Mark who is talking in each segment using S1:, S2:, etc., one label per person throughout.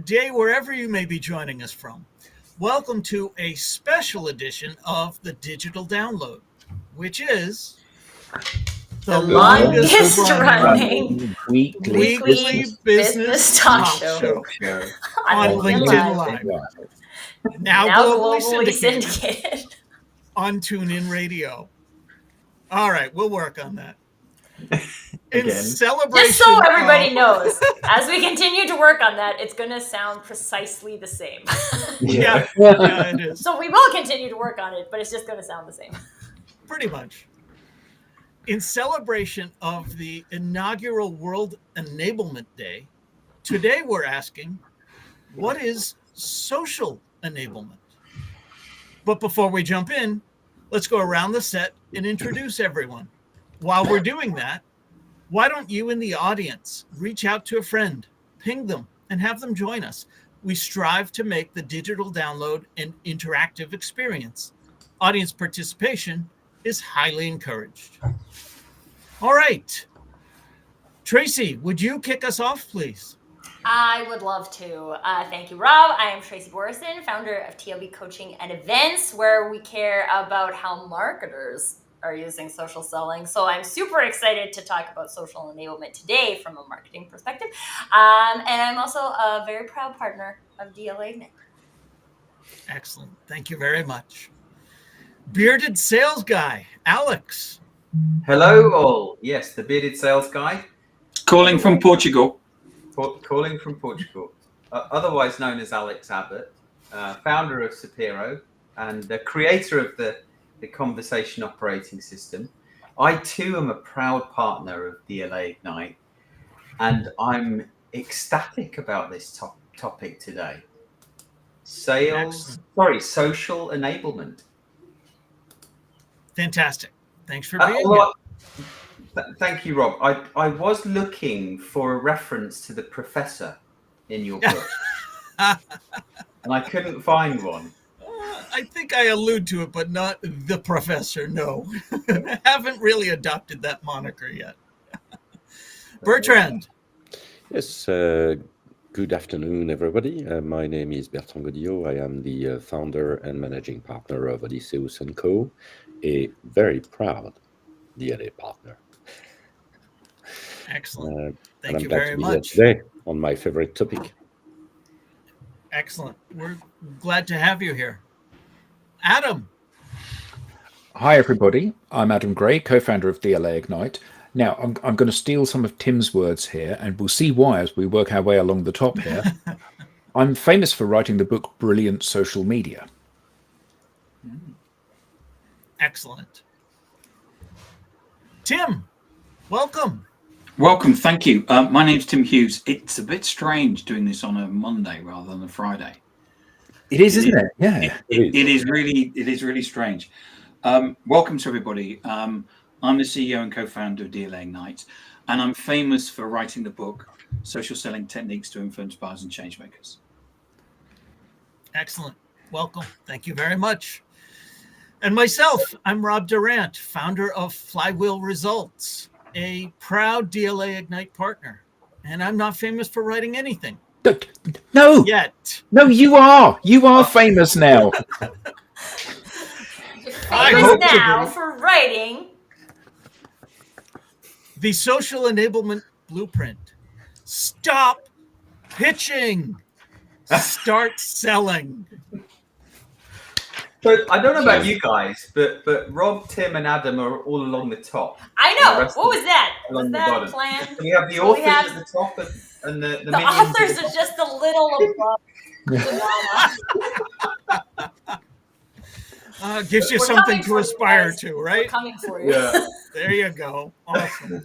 S1: day, wherever you may be joining us from. Welcome to a special edition of the Digital Download, which is
S2: the longest running
S1: weekly business talk show on LinkedIn Live. Now globally syndicated on TuneIn Radio. All right, we'll work on that. In celebration,
S2: just so everybody knows, as we continue to work on that, it's going to sound precisely the same.
S1: Yeah, it is.
S2: So we will continue to work on it, but it's just going to sound the same.
S1: Pretty much. In celebration of the inaugural World Enablement Day, today we're asking, what is social enablement? But before we jump in, let's go around the set and introduce everyone. While we're doing that, why don't you in the audience reach out to a friend, ping them, and have them join us? We strive to make the digital download an interactive experience. Audience participation is highly encouraged. All right. Tracy, would you kick us off, please?
S2: I would love to. Thank you, Rob. I am Tracy Borison, founder of TLB Coaching and Events, where we care about how marketers are using social selling. So I'm super excited to talk about social enablement today from a marketing perspective. And I'm also a very proud partner of DLA Ignite.
S1: Excellent. Thank you very much. Bearded sales guy, Alex.
S3: Hello all. Yes, the bearded sales guy.
S4: Calling from Portugal.
S3: Calling from Portugal. Otherwise known as Alex Abbott, founder of Sapiro and the creator of the conversation operating system. I too am a proud partner of DLA Ignite, and I'm ecstatic about this topic today. Social enablement.
S1: Fantastic. Thanks for being here.
S3: Thank you, Rob. I was looking for a reference to the professor in your book, and I couldn't find one.
S1: I think I allude to it, but not the professor. No, haven't really adopted that moniker yet. Bertrand.
S5: Yes, good afternoon, everybody. My name is Bertrand Godillot. I am the founder and managing partner of Odysseus & Co., a very proud DLA partner.
S1: Excellent. Thank
S5: and
S1: you
S5: I'm glad
S1: very
S5: to be
S1: much.
S5: Here today on my favorite topic.
S1: Excellent. We're glad to have you here. Adam.
S6: Hi, everybody. I'm Adam Gray, co-founder of DLA Ignite. Now, I'm going to steal some of Tim's words here, and we'll see why as we work our way along the top here. I'm famous for writing the book Brilliant Social Media.
S1: Excellent. Tim, welcome.
S4: Welcome, thank you. My name's Tim Hughes. It's a bit strange doing this on a Monday rather than a Friday.
S6: It is, isn't it? Yeah.
S4: It is really strange. Welcome to everybody. I'm the CEO and co-founder of DLA Ignite, and I'm famous for writing the book Social Selling Techniques to Influence Buyers and Changemakers.
S1: Excellent. Welcome. Thank you very much. And myself, I'm Rob Durant, founder of Flywheel Results, a proud DLA Ignite partner. And I'm not famous for writing anything.
S6: No.
S1: Yet.
S6: No, you are. You are famous now.
S2: Famous now for writing
S1: the Social Enablement Blueprint. Stop pitching. Start selling.
S3: So I don't know about you guys, but Rob, Tim, and Adam are all along the top.
S2: I know. What was that? Was that planned?
S3: We have the authors at the top and the
S2: minions authors are just a little above.
S1: Gives you something to aspire to, right?
S2: We're coming for you.
S3: Yeah.
S1: There you go. Awesome.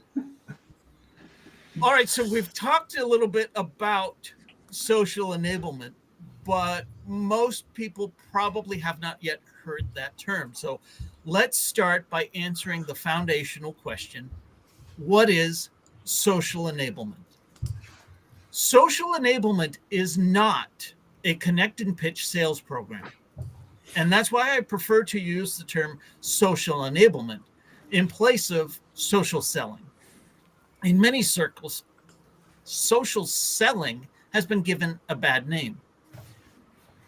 S1: All right, so we've talked a little bit about social enablement, but most people probably have not yet heard that term. So let's start by answering the foundational question. What is social enablement? Social enablement is not a connect and pitch sales program. And that's why I prefer to use the term social enablement in place of social selling. In many circles, social selling has been given a bad name.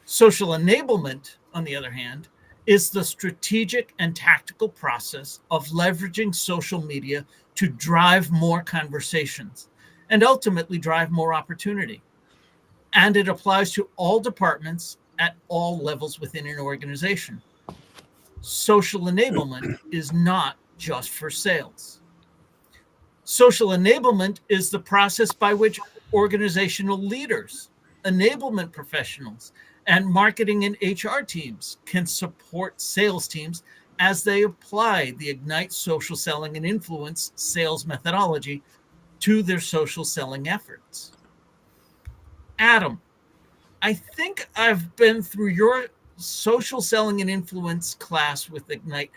S1: Social enablement, on the other hand, is the strategic and tactical process of leveraging social media to drive more conversations and ultimately drive more opportunity. And it applies to all departments at all levels within an organization. Social enablement is not just for sales. Social enablement is the process by which organizational leaders, enablement professionals, and marketing and HR teams can support sales teams as they apply the Ignite social selling and influence sales methodology to their social selling efforts. Adam, I think I've been through your social selling and influence class with Ignite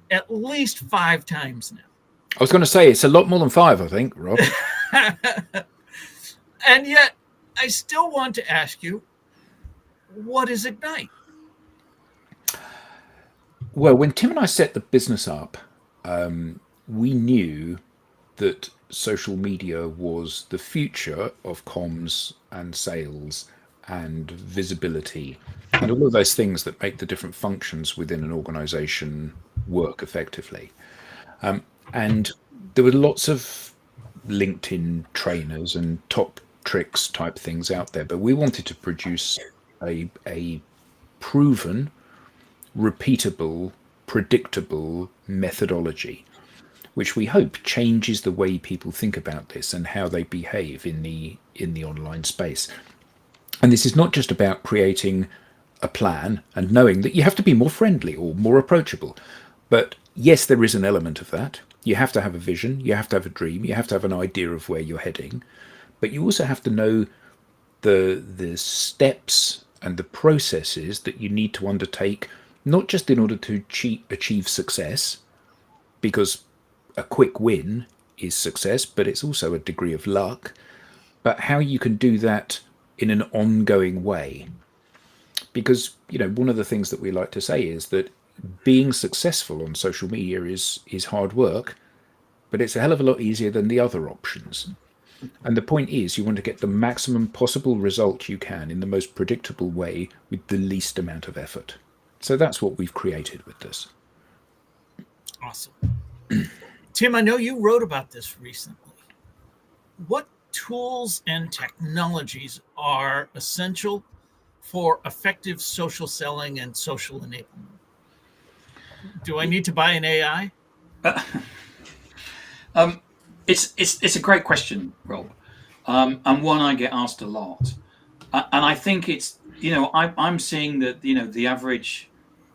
S1: at least 5 times now.
S6: I was going to say it's a lot more than 5, I think, Rob.
S1: And yet, I still want to ask you, what is Ignite?
S6: Well, when Tim and I set the business up, we knew that social media was the future of comms and sales and visibility and all of those things that make the different functions within an organization work effectively. And there were lots of LinkedIn trainers and top tricks type things out there, but we wanted to produce a proven, repeatable, predictable methodology, which we hope changes the way people think about this and how they behave in the online space. And this is not just about creating a plan and knowing that you have to be more friendly or more approachable. But yes, there is an element of that. You have to have a vision, you have to have a dream, you have to have an idea of where you're heading, but you also have to know the steps and the processes that you need to undertake, not just in order to achieve success, because a quick win is success, but it's also a degree of luck, but how you can do that in an ongoing way. Because, one of the things that we like to say is that being successful on social media is hard work, but it's a hell of a lot easier than the other options. And the point is, you want to get the maximum possible result you can in the most predictable way with the least amount of effort. So that's what we've created with this.
S1: Awesome. Tim, I know you wrote about this recently. What tools and technologies are essential for effective social selling and social enablement? Do I need to buy an AI?
S4: It's a great question, Rob, and one I get asked a lot. And I think it's I'm seeing that the average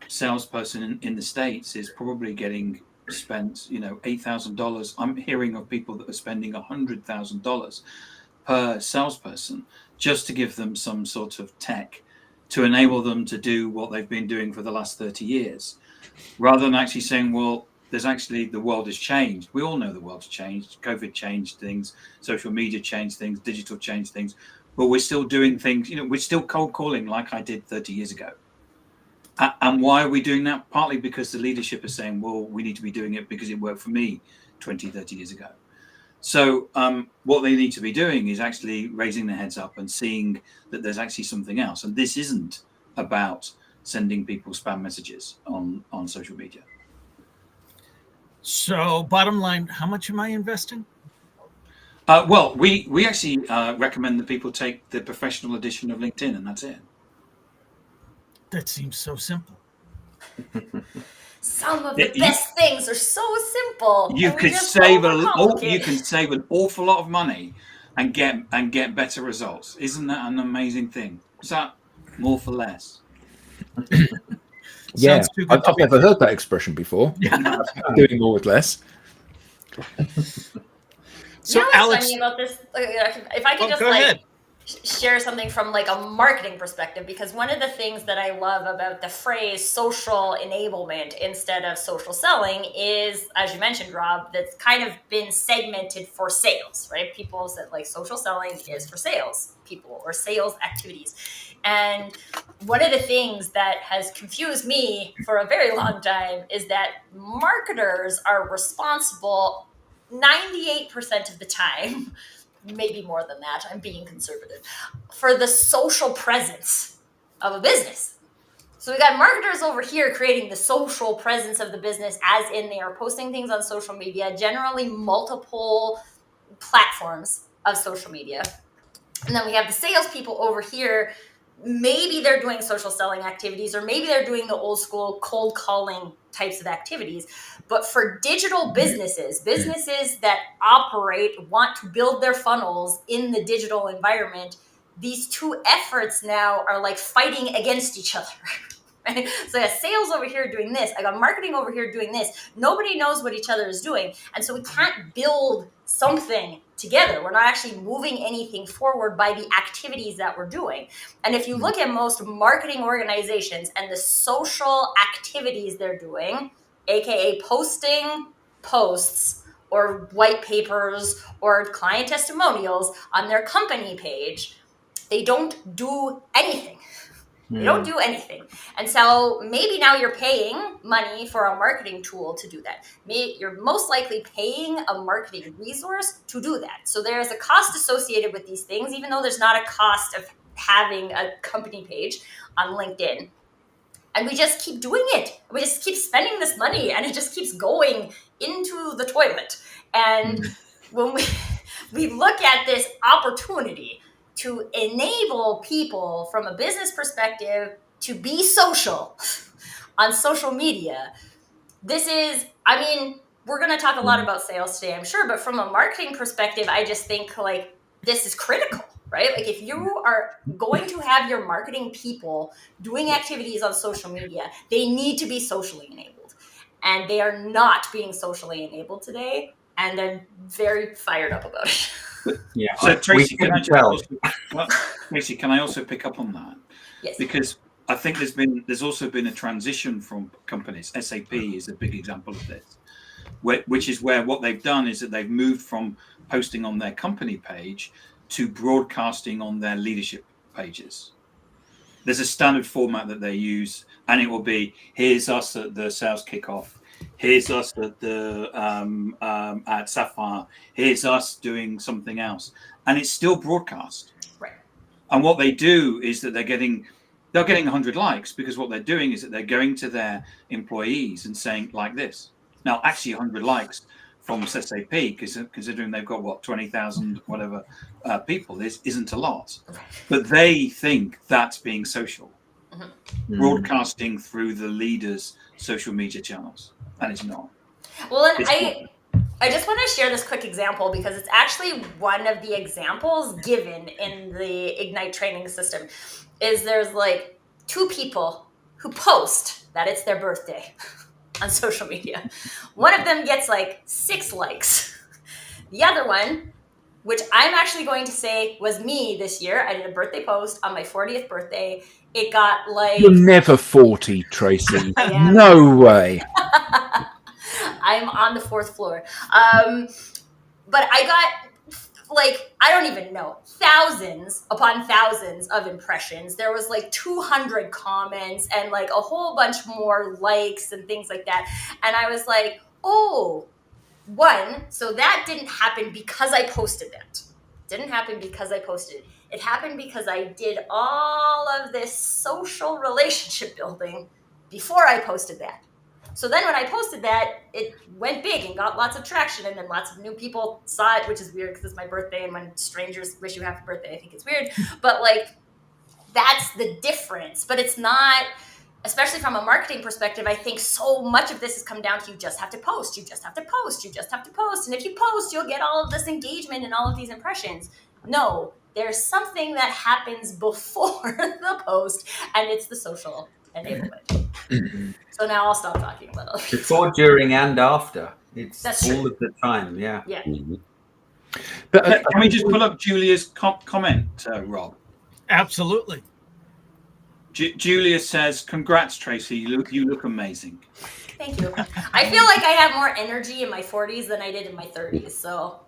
S4: salesperson in the States is probably getting spent $8,000. I'm hearing of people that are spending $100,000 per salesperson just to give them some sort of tech to enable them to do what they've been doing for the last 30 years, rather than actually saying, well, there's actually, the world has changed. We all know the world's changed. COVID changed things, social media changed things, digital changed things, but we're still doing things, we're still cold calling like I did 30 years ago. And why are we doing that? Partly because the leadership is saying, well, we need to be doing it because it worked for me 20, 30 years ago. So what they need to be doing is actually raising their heads up and seeing that there's actually something else. And this isn't about sending people spam messages on social media.
S1: So bottom line, how much am I investing?
S4: Well, we actually recommend that people take the professional edition of LinkedIn, and that's it.
S1: That seems so simple.
S2: Some of the best things are so simple.
S4: You can save an awful lot of money and get better results. Isn't that an amazing thing? Is that more for less?
S6: Yeah, I've never heard that expression before. Doing more with less.
S2: So Alex, funny about this, if I could just share something from like a marketing perspective, because one of the things that I love about the phrase social enablement instead of social selling is, as you mentioned, Rob, that's kind of been segmented for sales, right? People said like social selling is for sales people or sales activities. And one of the things that has confused me for a very long time is that marketers are responsible 98% of the time maybe more than that, I'm being conservative, for the social presence of a business. So we got marketers over here creating the social presence of the business, as in they are posting things on social media, generally multiple platforms of social media. And then we have the salespeople over here. Maybe they're doing social selling activities, or maybe they're doing the old school cold calling types of activities. But for digital businesses that operate, want to build their funnels in the digital environment, these two efforts now are like fighting against each other. Right? So I got sales over here doing this. I got marketing over here doing this. Nobody knows what each other is doing. And so we can't build something together. We're not actually moving anything forward by the activities that we're doing. And if you look at most marketing organizations and the social activities they're doing, AKA posting posts or white papers or client testimonials on their company page, they don't do anything. They don't do anything. And so maybe now you're paying money for a marketing tool to do that. You're most likely paying a marketing resource to do that. So there's a cost associated with these things, even though there's not a cost of having a company page on LinkedIn. And we just keep doing it. We just keep spending this money, and it just keeps going into the toilet. And when we look at this opportunity to enable people from a business perspective to be social on social media, this is, I mean, we're going to talk a lot about sales today, I'm sure, but from a marketing perspective, I just think like this is critical, right? Like if you are going to have your marketing people doing activities on social media, they need to be socially enabled, and they are not being socially enabled today. And I'm very fired up about it.
S3: Yeah.
S4: So Tracy, can I also pick up on that?
S2: Yes.
S4: Because I think there's also been a transition from companies. SAP is a big example of this, which is where what they've done is that they've moved from posting on their company page to broadcasting on their leadership pages. There's a standard format that they use, and it will be, here's us at the sales kickoff, here's us at the at Sapphire, here's us doing something else, and it's still broadcast.
S2: Right.
S4: And what they do is that they're getting 100 likes, because what they're doing is that they're going to their employees and saying like this. Now, actually, 100 likes from SAP, considering they've got 20,000 whatever people, this isn't a lot, but they think that's being social, broadcasting through the leaders' social media channels, and it's not.
S2: Well, and I just want to share this quick example, because it's actually one of the examples given in the Ignite training system. Is there's like two people who post that it's their birthday on social media. One of them gets like 6 likes. The other one, which I'm actually going to say was me this year, I did a birthday post on my 40th birthday. It got like...
S6: You're never 40, Tracy. No way.
S2: I'm on the 4th floor. But I got like, I don't even know, thousands upon thousands of impressions. There was like 200 comments and like a whole bunch more likes and things like that. And I was like, oh, so that didn't happen because I posted that. Didn't happen because I posted it. It happened because I did all of this social relationship building before I posted that. So then when I posted that, it went big and got lots of traction, and then lots of new people saw it, which is weird because it's my birthday, and when strangers wish you happy birthday, I think it's weird. But like, that's the difference. But it's not, especially from a marketing perspective, I think so much of this has come down to you just have to post, you just have to post, you just have to post. And if you post, you'll get all of this engagement and all of these impressions. No, there's something that happens before the post, and it's the social enablement. So now I'll stop talking about it.
S3: Before, during, and after. It's
S2: That's
S3: all
S2: true.
S3: of the time, yeah.
S2: Yeah.
S6: But
S4: Can we just pull up Julia's comment, Rob?
S1: Absolutely.
S4: Julia says, "Congrats, Tracy. You look amazing."
S2: Thank you. I feel like I have more energy in my 40s than I did in my 30s. So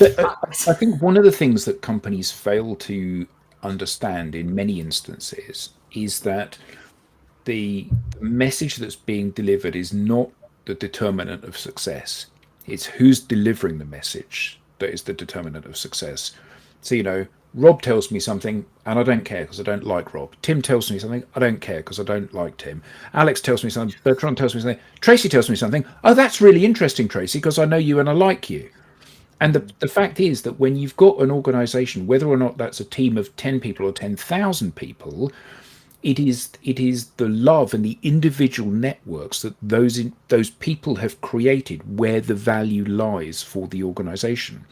S6: I think one of the things that companies fail to understand in many instances is that the message that's being delivered is not the determinant of success. It's who's delivering the message that is the determinant of success. So, you know, Rob tells me something and I don't care because I don't like Rob. Tim tells me something, I don't care because I don't like Tim. Alex tells me something, Bertrand tells me something, Tracy tells me something. Oh, that's really interesting, Tracy, because I know you and I like you. And the fact is that when you've got an organization, whether or not that's a team of 10 people or 10,000 people, it is the love and the individual networks that those people have created where the value lies for the organization.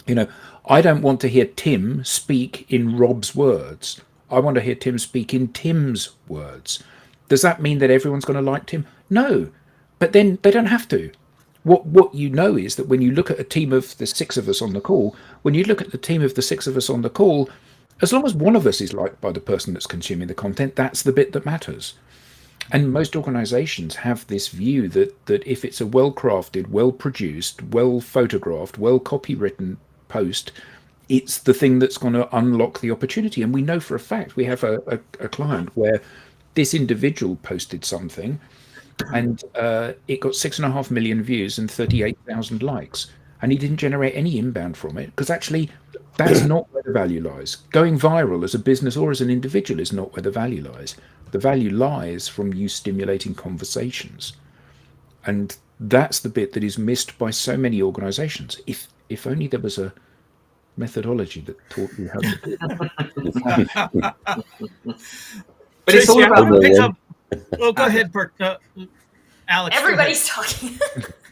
S6: You know, I don't want to hear Tim speak in Rob's words. I want to hear Tim speak in Tim's words. Does that mean that everyone's going to like Tim? No, but then they don't have to. What you know is that when you look at a team of the six of us on the call, when you look at the team of the six of us on the call, as long as one of us is liked by the person that's consuming the content, that's the bit that matters. And most organizations have this view that if it's a well-crafted, well-produced, well-photographed, well-copywritten post, it's the thing that's going to unlock the opportunity. And we know for a fact, we have a client where this individual posted something and it got 6.5 million views and 38,000 likes. And he didn't generate any inbound from it because actually that's not where the value lies. Going viral as a business or as an individual is not where the value lies. The value lies from you stimulating conversations. And that's the bit that is missed by so many organizations. If only there was a methodology that taught you how to do it.
S3: But it's all
S1: Tracy, I
S3: about
S1: want to pick up. Well, go ahead, Bert. Alex.
S2: Everybody's talking.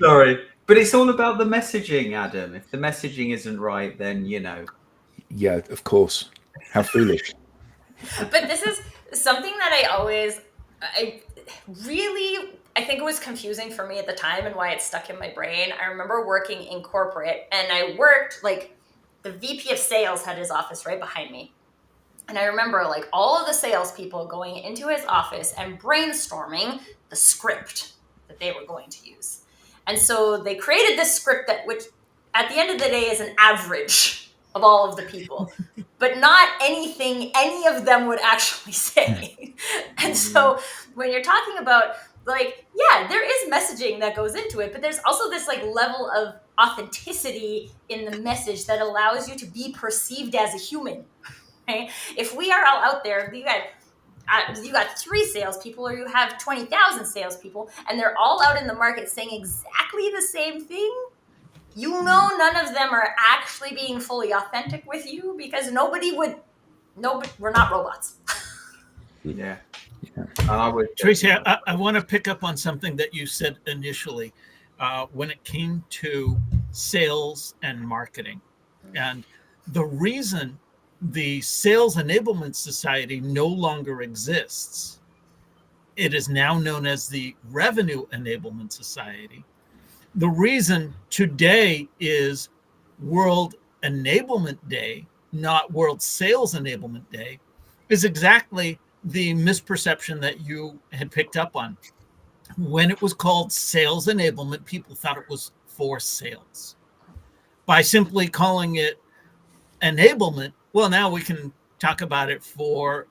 S3: sorry, but it's all about the messaging, Adam. If the messaging isn't right, then you know.
S6: Yeah, of course. How foolish.
S2: But this is something that I think it was confusing for me at the time and why it stuck in my brain. I remember working in corporate and I worked like the VP of sales had his office right behind me. And I remember like all of the salespeople going into his office and brainstorming the script that they were going to use. And so they created this script which at the end of the day is an average of all of the people, but not anything any of them would actually say. And so when you're talking about like, yeah, there is messaging that goes into it, but there's also this like level of authenticity in the message that allows you to be perceived as a human. Right? If we are all out there, you got 3 salespeople or you have 20,000 salespeople, and they're all out in the market saying exactly the same thing, you know none of them are actually being fully authentic with you because we're not robots.
S3: Yeah. I would,
S1: Tracy, I want to pick up on something that you said initially when it came to sales and marketing. And the reason the Sales Enablement Society no longer exists, it is now known as the Revenue Enablement Society. The reason today is World Enablement Day, not World Sales Enablement Day, is exactly the misperception that you had picked up on. When it was called Sales Enablement, people thought it was for sales. By simply calling it enablement, well, now we can talk about it for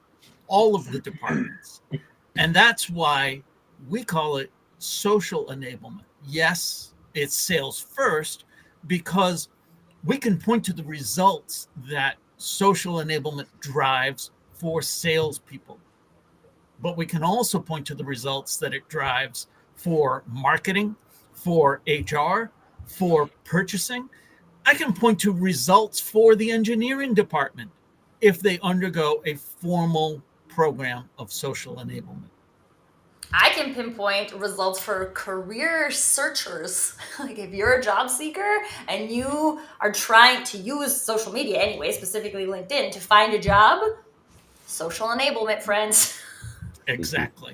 S1: all of the departments. And that's why we call it social enablement. Yes, it's sales first because we can point to the results that social enablement drives for salespeople. But we can also point to the results that it drives for marketing, for HR, for purchasing. I can point to results for the engineering department if they undergo a formal program of social enablement.
S2: I can pinpoint results for career searchers. Like if you're a job seeker and you are trying to use social media anyway, specifically LinkedIn, to find a job, social enablement, friends.
S1: Exactly.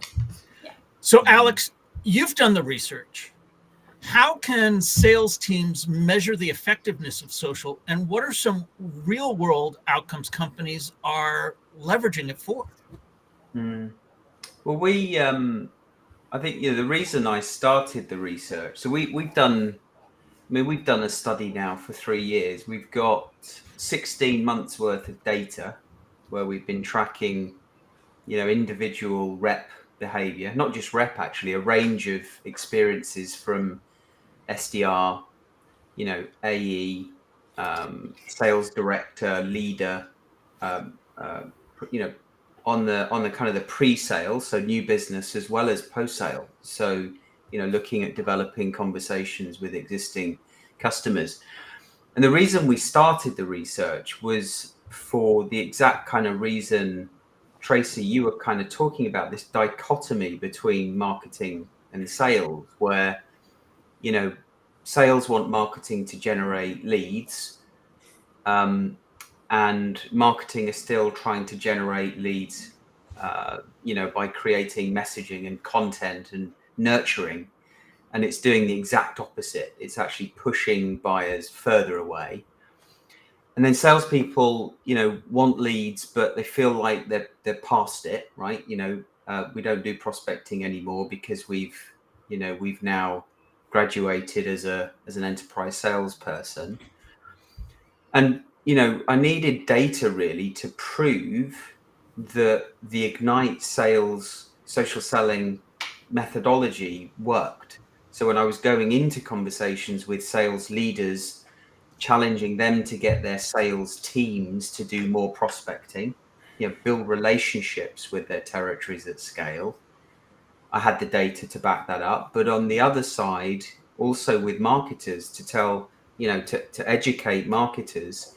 S2: Yeah.
S1: So, Alex, you've done the research. How can sales teams measure the effectiveness of social, and what are some real world outcomes companies are leveraging it for?
S3: Well, I think the reason I started the research. So we've done a study now for 3 years. We've got 16 months worth of data where we've been tracking, individual rep behavior, not just rep, actually, a range of experiences from SDR, AE, sales director, leader, you know, on the kind of the pre-sale, so new business as well as post-sale. So, you know, looking at developing conversations with existing customers. And the reason we started the research was for the exact kind of reason, Tracy, you were kind of talking about this dichotomy between marketing and sales, where, you know, sales want marketing to generate leads, and marketing is still trying to generate leads, you know, by creating messaging and content and nurturing. And it's doing the exact opposite. It's actually pushing buyers further away. And then salespeople, you know, want leads, but they feel like they're past it, right? You know, we don't do prospecting anymore because we've now graduated as an enterprise salesperson. And, you know, I needed data really to prove that the Ignite sales social selling methodology worked. So when I was going into conversations with sales leaders, challenging them to get their sales teams to do more prospecting, you know, build relationships with their territories at scale, I had the data to back that up. But on the other side, also with marketers to tell, you know, to educate marketers,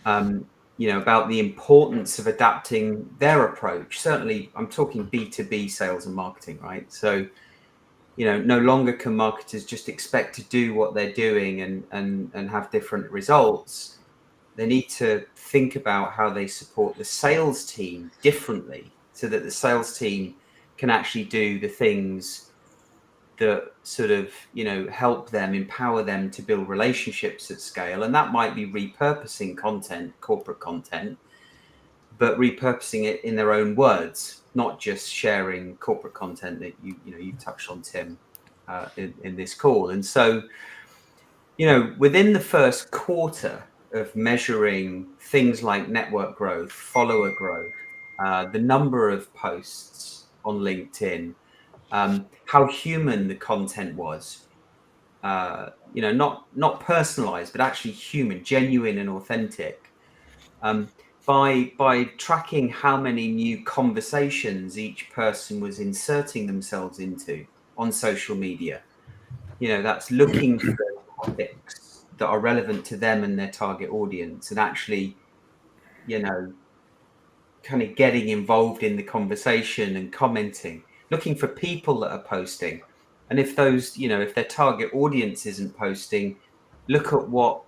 S3: you know, about the importance of adapting their approach. Certainly, I'm talking B2B sales and marketing, right? So, you know, no longer can marketers just expect to do what they're doing and have different results. They need to think about how they support the sales team differently so that the sales team can actually do the things that sort of, you know, help them, empower them to build relationships at scale. And that might be repurposing content, corporate content, but repurposing it in their own words, not just sharing corporate content that you touched on, Tim, in this call. And so, you know, within the first quarter of measuring things like network growth, follower growth, the number of posts on LinkedIn, how human the content was, you know, not personalized, but actually human, genuine and authentic. By tracking how many new conversations each person was inserting themselves into on social media, you know, that's looking for topics that are relevant to them and their target audience, and actually, you know, kind of getting involved in the conversation and commenting, looking for people that are posting. And if those, you know, if their target audience isn't posting, look at what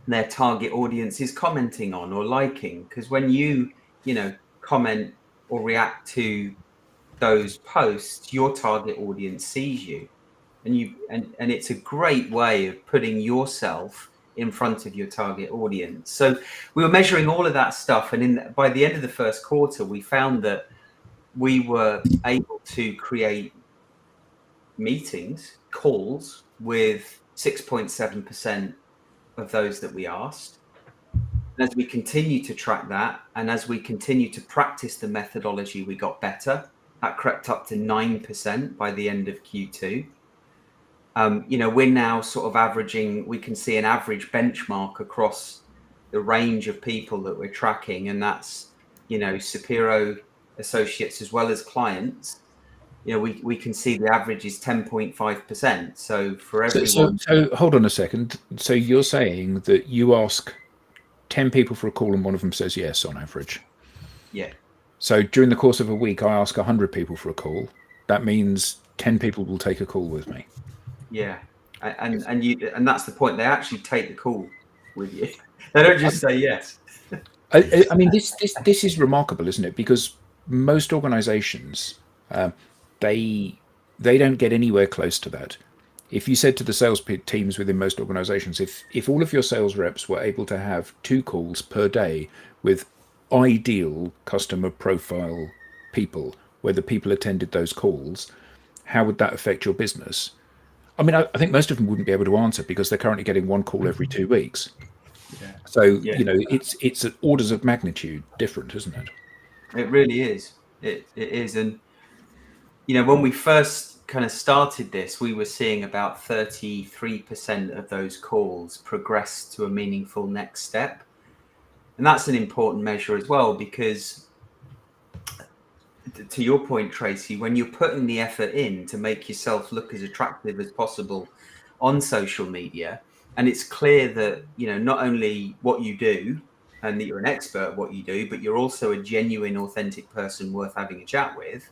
S3: their target audience is commenting on or liking. Because when you know, comment or react to those posts, your target audience sees you. And it's a great way of putting yourself in front of your target audience. So we were measuring all of that stuff, and by the end of the first quarter, we found that we were able to create meetings, calls with 6.7% of those that we asked. And as we continue to track that, and as we continue to practice the methodology, we got better. That crept up to 9% by the end of Q2. You know, we're now sort of averaging, we can see an average benchmark across the range of people that we're tracking, and that's, you know, Sapiro associates as well as clients. You know, we can see the average is 10.5%. So for everyone.
S6: So hold on a second. So you're saying that you ask 10 people for a call and one of them says yes on average?
S3: Yeah.
S6: So during the course of a week, I ask 100 people for a call. That means 10 people will take a call with me.
S3: Yeah. And that's the point. They actually take the call with you. They don't just say yes.
S6: I mean, this is remarkable, isn't it? Because most organizations, they don't get anywhere close to that. If you said to the sales teams within most organizations, if all of your sales reps were able to have 2 calls per day with ideal customer profile people, where the people attended those calls, how would that affect your business? I mean, I think most of them wouldn't be able to answer because they're currently getting 1 call every 2 weeks.
S3: Yeah.
S6: So,
S3: Yeah.
S6: you know, it's orders of magnitude different, isn't it?
S3: It really is. It is. And, you know, when we first kind of started this, we were seeing about 33% of those calls progress to a meaningful next step. And that's an important measure as well, because to your point, Tracy, when you're putting the effort in to make yourself look as attractive as possible on social media, and it's clear that, you know, not only what you do and that you're an expert at what you do, but you're also a genuine, authentic person worth having a chat with.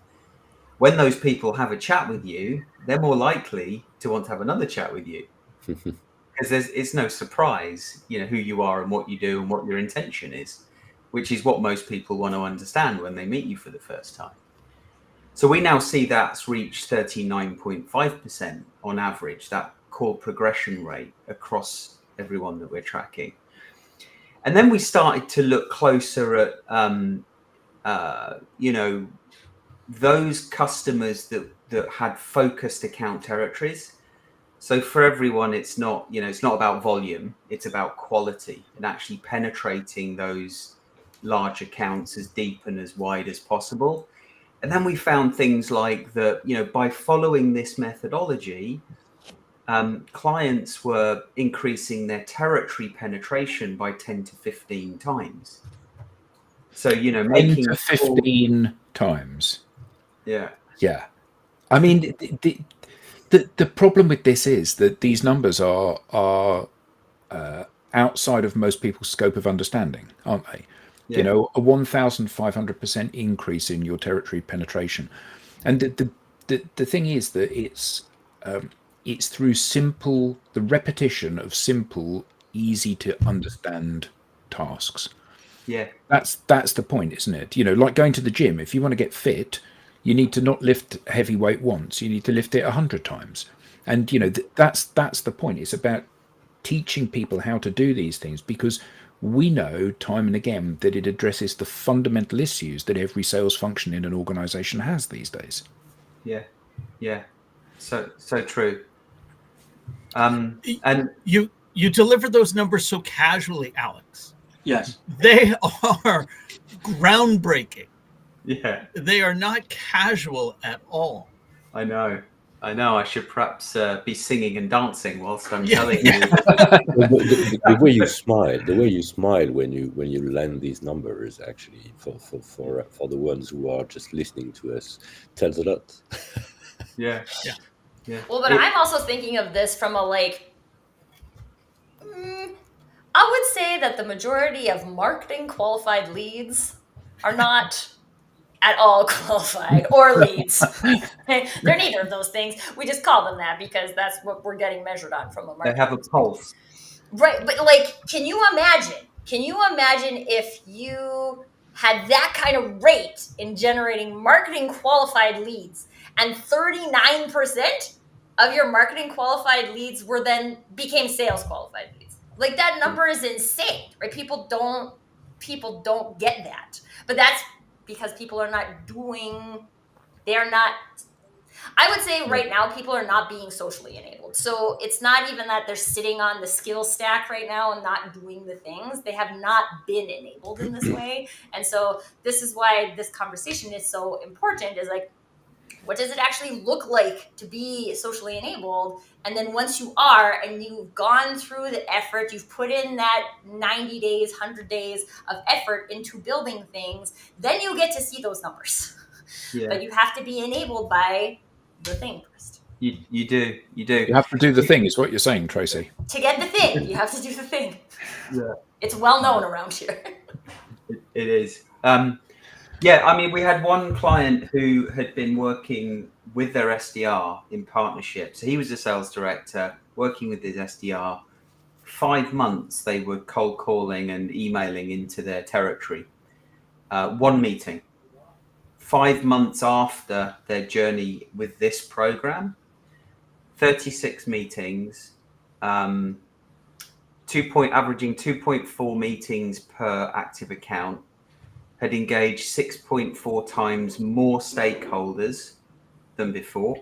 S3: When those people have a chat with you, they're more likely to want to have another chat with you, because it's no surprise, you know, who you are and what you do and what your intention is, which is what most people want to understand when they meet you for the first time. So we now see that's reached 39.5% on average, that call progression rate across everyone that we're tracking. And then we started to look closer at, you know, those customers that had focused account territories. So for everyone, it's not, you know, it's not about volume, it's about quality and actually penetrating those large accounts as deep and as wide as possible. And then we found things like that, you know, by following this methodology, clients were increasing their territory penetration by 10 to 15 times. So, you know,
S6: 10
S3: making
S6: to 15 times.
S3: Yeah.
S6: Yeah. I mean, the problem with this is that these numbers are outside of most people's scope of understanding, aren't they?
S3: Yeah.
S6: You know, a 1,500% increase in your territory penetration, and the thing is that it's through the repetition of simple, easy to understand tasks.
S3: Yeah.
S6: That's the point, isn't it? You know, like going to the gym. If you want to get fit, you need to not lift heavy weight once. You need to lift it 100 times. And you know, that's the point. It's about teaching people how to do these things, because we know time and again that it addresses the fundamental issues that every sales function in an organization has these days.
S3: Yeah. Yeah. So true. And
S1: You deliver those numbers so casually, Alex.
S4: Yes.
S1: They are groundbreaking.
S3: yeah,
S1: They are not casual at all.
S3: I know. I should perhaps be singing and dancing whilst I'm
S1: Yeah,
S3: telling
S1: yeah.
S3: you.
S5: The way you smile when you land these numbers, actually, for the ones who are just listening to us, tells a lot.
S3: Yeah.
S1: Yeah.
S3: Yeah.
S2: Well, but I'm also thinking of this from a I would say that the majority of marketing qualified leads are not at all qualified or leads. They're neither of those things. We just call them that because that's what we're getting measured on from a
S3: They
S2: marketing
S3: have a pulse.
S2: Right, but like, can you imagine? Can you imagine if you had that kind of rate in generating marketing qualified leads, and 39% of your marketing qualified leads became sales qualified leads? Like, that number is insane, right? People don't get that. But that's because people are not doing, they're not I would say right now people are not being socially enabled. So it's not even that they're sitting on the skill stack right now and not doing the things. They have not been enabled in this way. And so this is why this conversation is so important, is like, what does it actually look like to be socially enabled? And then once you are, and you've gone through the effort, you've put in that 90 days, 100 days of effort into building things, then you get to see those numbers.
S3: Yeah.
S2: But you have to be enabled by the thing first.
S3: You do.
S6: You have to do the thing, is what you're saying, Tracy.
S2: To get the thing, you have to do the thing.
S3: Yeah.
S2: It's well known around here.
S3: It is. Yeah, I mean, we had one client who had been working with their SDR in partnership. So he was a sales director working with his SDR. 5 months they were cold calling and emailing into their territory. One meeting. 5 months after their journey with this program, 36 meetings, averaging 2.4 meetings per active account, had engaged 6.4 times more stakeholders than before,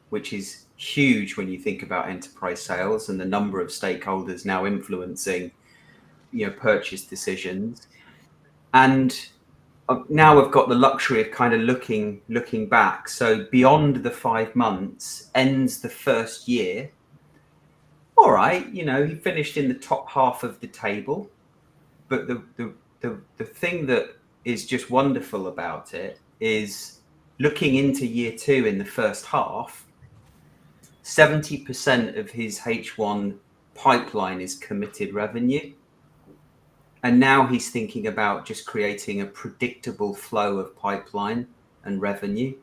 S3: which is huge when you think about enterprise sales and the number of stakeholders now influencing, you know, purchase decisions. And now I've got the luxury of kind of looking back. So beyond the 5 months, ends the first year. All right, he finished in the top half of the table, but the thing that is just wonderful about it is looking into year 2 in the first half, 70% of his H1 pipeline is committed revenue. And now he's thinking about just creating a predictable flow of pipeline and revenue,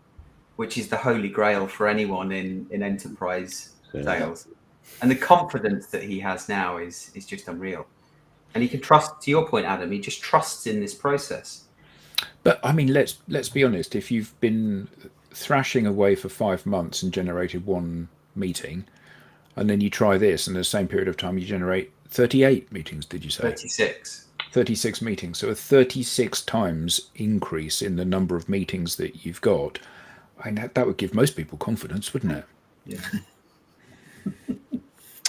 S3: which is the holy grail for anyone in enterprise sales. And the confidence that he has now is just unreal. And he can trust, to your point, Adam, he just trusts in this process.
S6: But I mean, let's be honest. If you've been thrashing away for 5 months and generated 1 meeting, and then you try this, and in the same period of time you generate 38 meetings, did you say? 36 meetings. So a 36 times increase in the number of meetings that you've got. I mean, that would give most people confidence, wouldn't it?
S3: Yeah.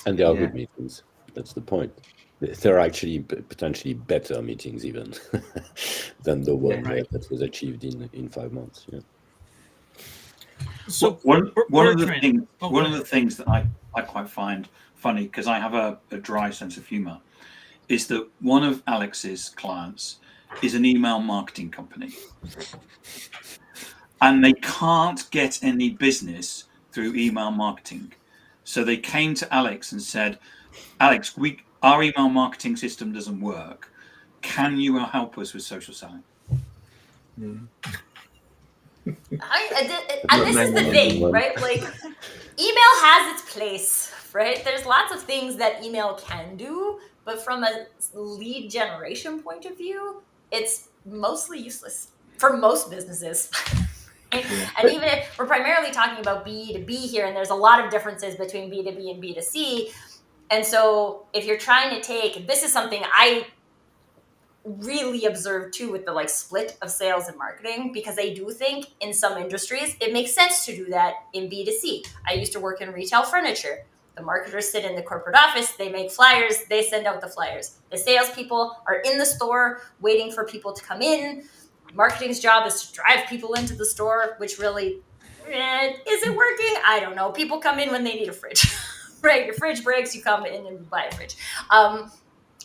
S5: And they are good meetings. That's the point. They're actually potentially better meetings even than the one that was achieved in 5 months. Yeah.
S4: So one of the things that I quite find funny, because I have a dry sense of humor, is that one of Alex's clients is an email marketing company, and they can't get any business through email marketing. So they came to Alex and said, Alex, our email marketing system doesn't work. Can you help us with social selling?
S2: And this is the thing, right? Like, email has its place, right? There's lots of things that email can do, but from a lead generation point of view, it's mostly useless for most businesses. And even if we're primarily talking about B2B here, and there's a lot of differences between B2B and B2C. And so if you're trying to take, this is something I really observed too with the split of sales and marketing, because I do think in some industries it makes sense to do that in B2C. I used to work in retail furniture. The marketers sit in the corporate office, they make flyers, they send out the flyers. The salespeople are in the store waiting for people to come in. Marketing's job is to drive people into the store, which really, is it working? I don't know. People come in when they need a fridge, right? Your fridge breaks, you come in and you buy a fridge.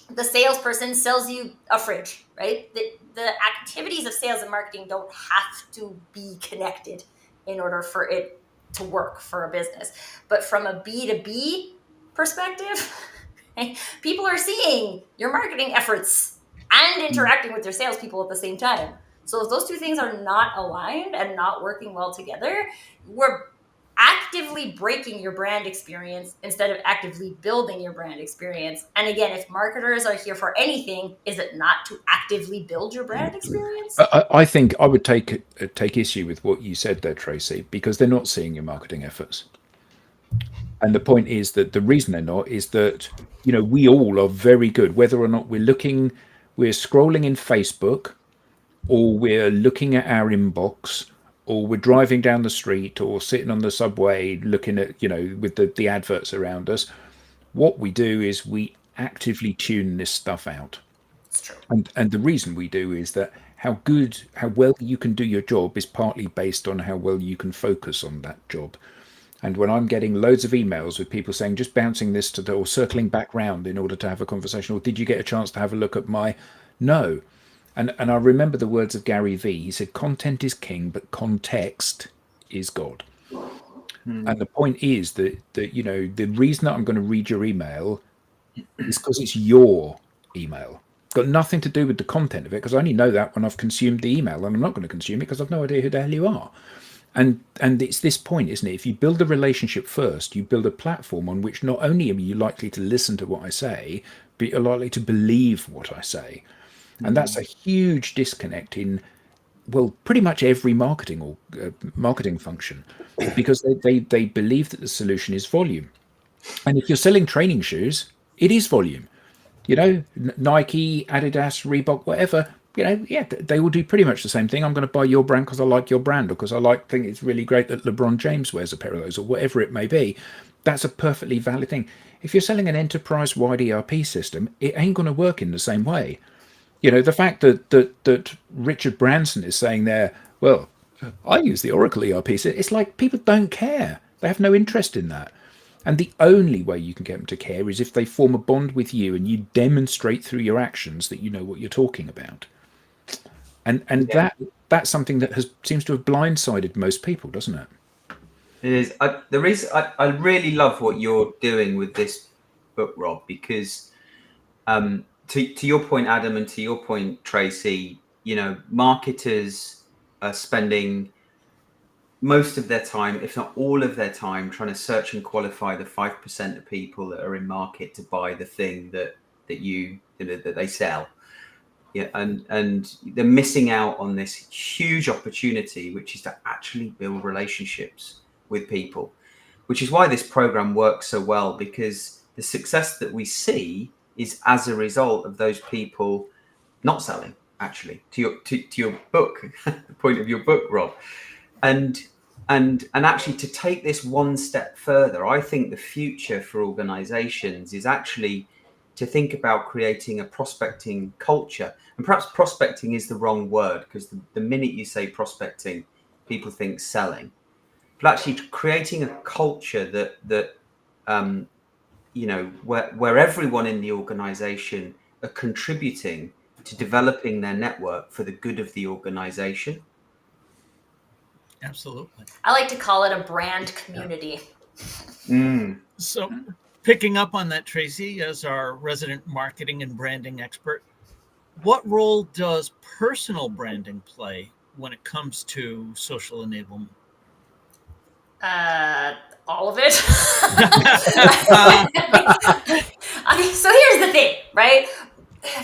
S2: The salesperson sells you a fridge, right? The activities of sales and marketing don't have to be connected in order for it to work for a business. But from a B2B perspective, people are seeing your marketing efforts and interacting with your salespeople at the same time. So if those two things are not aligned and not working well together, we're actively breaking your brand experience instead of actively building your brand experience. And again, if marketers are here for anything, is it not to actively build your brand experience?
S6: I think I would take issue with what you said there, Tracy, because they're not seeing your marketing efforts. And the point is that the reason they're not is that, we all are very good, whether or not we're scrolling in Facebook, or we're looking at our inbox, or we're driving down the street or sitting on the subway looking at, with the adverts around us. What we do is we actively tune this stuff out.
S2: It's true.
S6: And the reason we do is that how well you can do your job is partly based on how well you can focus on that job. And when I'm getting loads of emails with people saying, just bouncing this or circling back round in order to have a conversation, or did you get a chance to have a look at my, no. And I remember the words of Gary Vee. He said, content is king, but context is God. And the point is that the reason that I'm going to read your email is because it's your email. It's got nothing to do with the content of it, because I only know that when I've consumed the email, and I'm not going to consume it because I've no idea who the hell you are. And it's this point, isn't it? If you build a relationship first, you build a platform on which not only are you likely to listen to what I say, but you're likely to believe what I say. And that's a huge disconnect in, pretty much every marketing or marketing function, because they believe that the solution is volume. And if you're selling training shoes, it is volume. Nike, Adidas, Reebok, whatever, they will do pretty much the same thing. I'm going to buy your brand because I like your brand, or because I think it's really great that LeBron James wears a pair of those, or whatever it may be. That's a perfectly valid thing. If you're selling an enterprise-wide ERP system, it ain't going to work in the same way. You know, the fact that Richard Branson is saying there, well, I use the Oracle ERP. So it's like people don't care. They have no interest in that. And the only way you can get them to care is if they form a bond with you and you demonstrate through your actions that you know what you're talking about. And
S3: Yeah.
S6: that's something that seems to have blindsided most people, doesn't it?
S3: It is. The reason I really love what you're doing with this book, Rob, because to your point, Adam, and to your point, Tracy, you know, marketers are spending most of their time, if not all of their time, trying to search and qualify the 5% of people that are in market to buy the thing that they sell. Yeah, and they're missing out on this huge opportunity, which is to actually build relationships with people, which is why this program works so well, because the success that we see is as a result of those people not selling. Actually, to your book, the point of your book, Rob, and actually to take this one step further, I think the future for organizations is actually to think about creating a prospecting culture. And perhaps prospecting is the wrong word, because the minute you say prospecting, people think selling. But actually creating a culture that you know, where everyone in the organization are contributing to developing their network for the good of the organization.
S1: Absolutely.
S2: I like to call it a brand community.
S1: So, picking up on that, Tracy, as our resident marketing and branding expert, what role does personal branding play when it comes to social enablement?
S2: All of it. So here's the thing, right?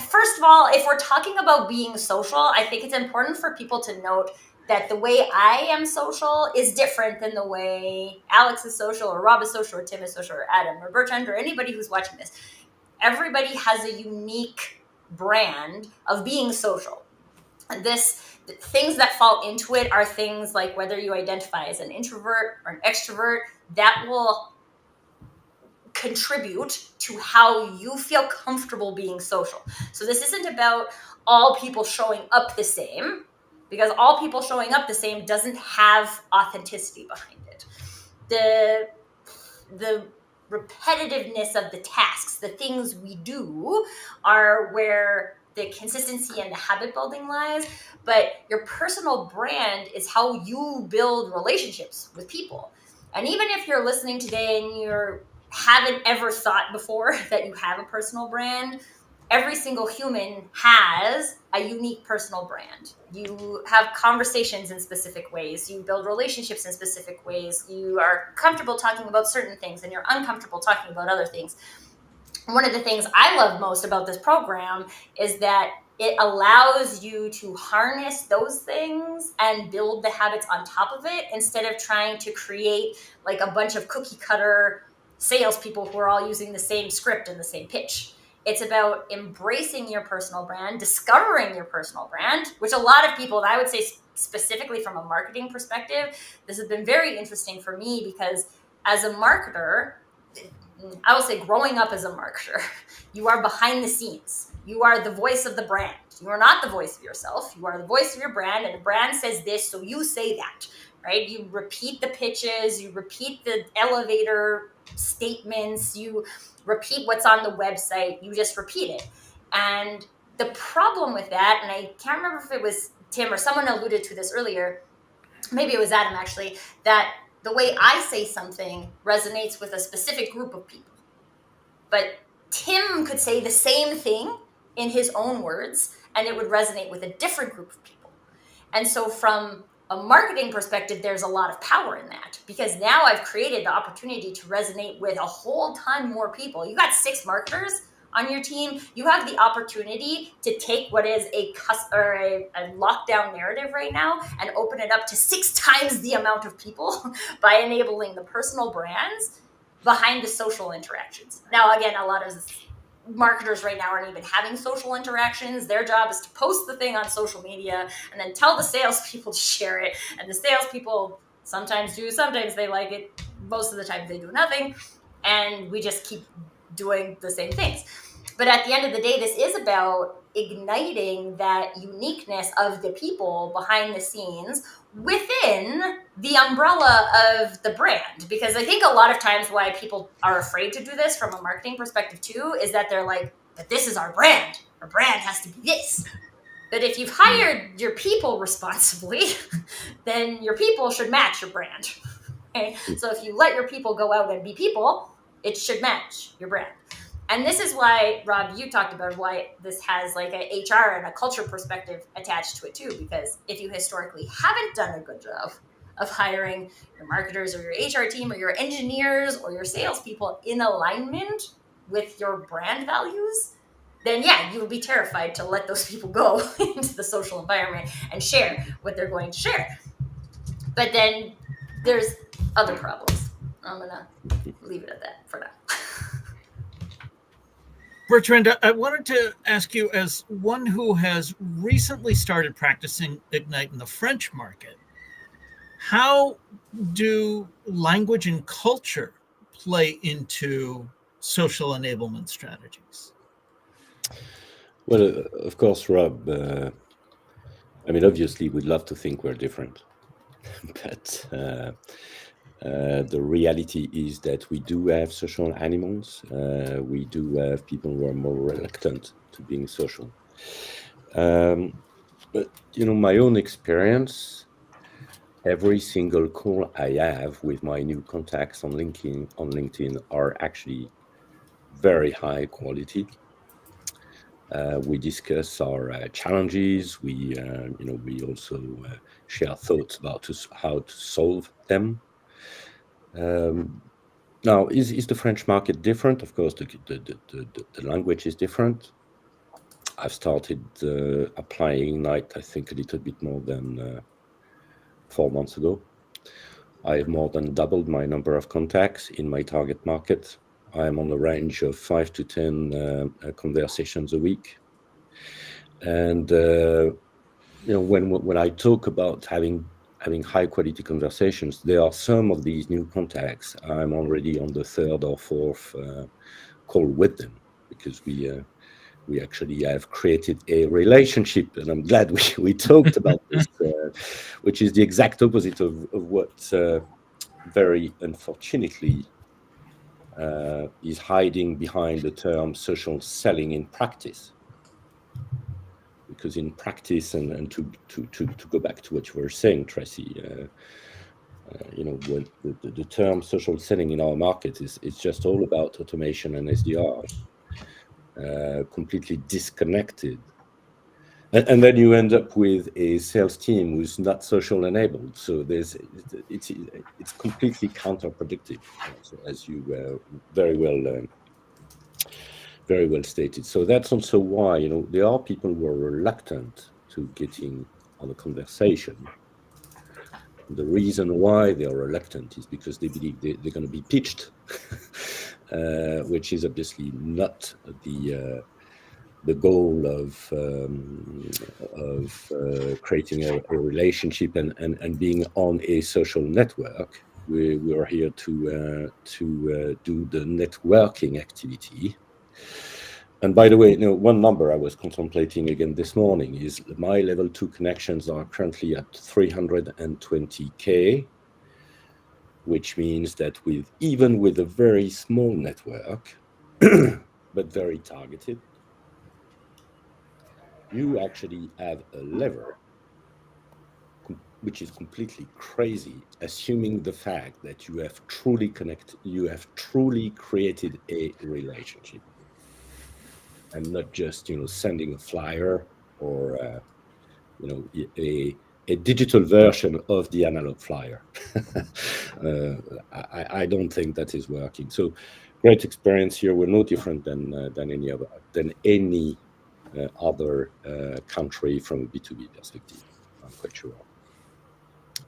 S2: First of all, if we're talking about being social, I think it's important for people to note that the way I am social is different than the way Alex is social, or Rob is social, or Tim is social, or Adam, or Bertrand, or anybody who's watching this. Everybody has a unique brand of being social. And things that fall into it are things like whether you identify as an introvert or an extrovert, that will contribute to how you feel comfortable being social. So this isn't about all people showing up the same, because all people showing up the same doesn't have authenticity behind it. The repetitiveness of the tasks, the things we do, are where the consistency and the habit building lies. But your personal brand is how you build relationships with people. And even if you're listening today and you haven't ever thought before that you have a personal brand, every single human has a unique personal brand. You have conversations in specific ways. You build relationships in specific ways. You are comfortable talking about certain things and you're uncomfortable talking about other things. One of the things I love most about this program is that it allows you to harness those things and build the habits on top of it, instead of trying to create like a bunch of cookie cutter salespeople who are all using the same script and the same pitch. It's about embracing your personal brand, discovering your personal brand, which a lot of people, I would say specifically from a marketing perspective, this has been very interesting for me, because as a marketer, I will say growing up as a marketer, you are behind the scenes. You are the voice of the brand. You are not the voice of yourself. You are the voice of your brand, and the brand says this, so you say that, right? You repeat the pitches, you repeat the elevator statements, you repeat what's on the website, you just repeat it. And the problem with that, and I can't remember if it was Tim or someone alluded to this earlier, maybe it was Adam actually, that the way I say something resonates with a specific group of people. But Tim could say the same thing in his own words, and it would resonate with a different group of people. And so from a marketing perspective, there's a lot of power in that, because now I've created the opportunity to resonate with a whole ton more people. You got 6 marketers on your team. You have the opportunity to take what is a lockdown narrative right now and open it up to 6 times the amount of people by enabling the personal brands behind the social interactions. Now, again, a lot of marketers right now aren't even having social interactions. Their job is to post the thing on social media and then tell the salespeople to share it. And the salespeople sometimes do, sometimes they like it. Most of the time they do nothing. And we just keep doing the same things. But at the end of the day, this is about igniting that uniqueness of the people behind the scenes within the umbrella of the brand. Because I think a lot of times why people are afraid to do this from a marketing perspective too is that they're like, but this is our brand. Our brand has to be this. But if you've hired your people responsibly, then your people should match your brand. Okay? So if you let your people go out and be people, it should match your brand. And this is why, Rob, you talked about why this has like a HR and a culture perspective attached to it too, because if you historically haven't done a good job of hiring your marketers or your HR team or your engineers or your salespeople in alignment with your brand values, then yeah, you would be terrified to let those people go into the social environment and share what they're going to share. But then there's other problems. I'm gonna leave it at that for now.
S1: Bertrand, I wanted to ask you, as one who has recently started practicing Ignite in the French market, how do language and culture play into social enablement strategies?
S5: Well, of course, Rob, I mean, obviously, we'd love to think we're different. But the reality is that we do have social animals. We do have people who are more reluctant to being social. But, you know, my own experience, every single call I have with my new contacts on LinkedIn are actually very high quality. We discuss our challenges. We also share thoughts about how to solve them. Now, is the French market different? Of course, the language is different. I've started applying Ignite, I think, a little bit more than 4 months ago. I have more than doubled my number of contacts in my target market. I am on the range of 5 to 10 conversations a week. And when I talk about having high quality conversations, there are some of these new contacts. I'm already on the third or fourth call with them, because we actually have created a relationship, and I'm glad we talked about this, which is the exact opposite of what very unfortunately is hiding behind the term social selling in practice. Because in practice, and to go back to what you were saying, Tracy, when the term social selling in our market is just all about automation and SDRs, completely disconnected. And then you end up with a sales team who's not social enabled. So it's completely counterproductive, as you very well stated. So that's also why there are people who are reluctant to getting on a conversation. The reason why they are reluctant is because they believe they're going to be pitched, which is obviously not the goal of creating a relationship and being on a social network. We are here to do the networking activity. And by the way, one number I was contemplating again this morning is my level 2 connections are currently at 320K, which means that even with a very small network, but very targeted, you actually have a lever, which is completely crazy, assuming the fact that you have truly created a relationship, and not just sending a flyer or a digital version of the analog flyer. I don't think that is working. So great experience here. We're no different than any other country from a B2B perspective, I'm quite sure.